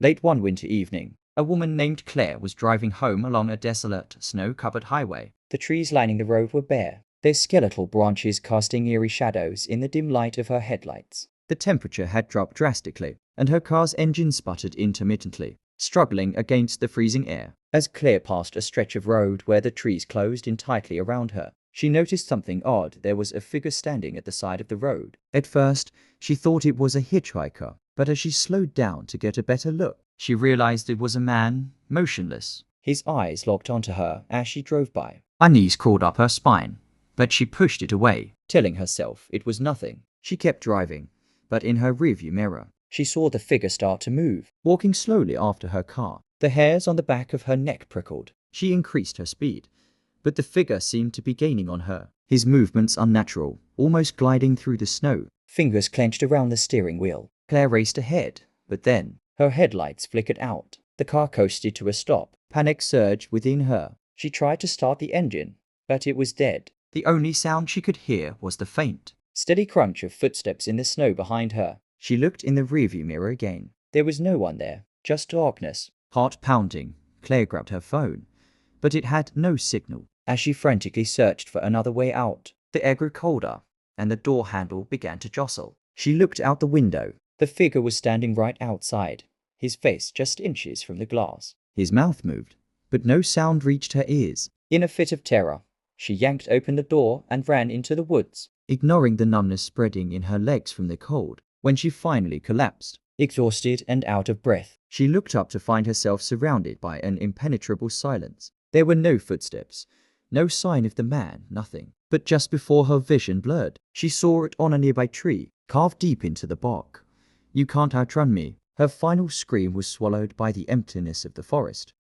Late one winter evening, a woman named Claire was driving home along a desolate, snow-covered highway. The trees lining the road were bare, their skeletal branches casting eerie shadows in the dim light of her headlights. The temperature had dropped drastically, and her car's engine sputtered intermittently, struggling against the freezing air. As Claire passed a stretch of road where the trees closed in tightly around her, she noticed something odd. There was a figure standing at the side of the road. At first, she thought it was a hitchhiker, but as she slowed down to get a better look, she realized it was a man, motionless. His eyes locked onto her as she drove by. Unease crawled up her spine, but she pushed it away, telling herself it was nothing. She kept driving, but in her rearview mirror, she saw the figure start to move, walking slowly after her car. The hairs on the back of her neck prickled. She increased her speed, but the figure seemed to be gaining on her, his movements unnatural, almost gliding through the snow. Fingers clenched around the steering wheel. Claire raced ahead, but then her headlights flickered out. The car coasted to a stop. Panic surged within her. She tried to start the engine, but it was dead. The only sound she could hear was the faint, steady crunch of footsteps in the snow behind her. She looked in the rearview mirror again. There was no one there, just darkness. Heart pounding, Claire grabbed her phone, but it had no signal. As she frantically searched for another way out, the air grew colder, and the door handle began to jostle. She looked out the window. The figure was standing right outside, his face just inches from the glass. His mouth moved, but no sound reached her ears. In a fit of terror, she yanked open the door and ran into the woods, ignoring the numbness spreading in her legs from the cold. When she finally collapsed, exhausted and out of breath, she looked up to find herself surrounded by an impenetrable silence. There were no footsteps, no sign of the man, nothing. But just before her vision blurred, she saw it on a nearby tree, carved deep into the bark. "You can't outrun me." Her final scream was swallowed by the emptiness of the forest.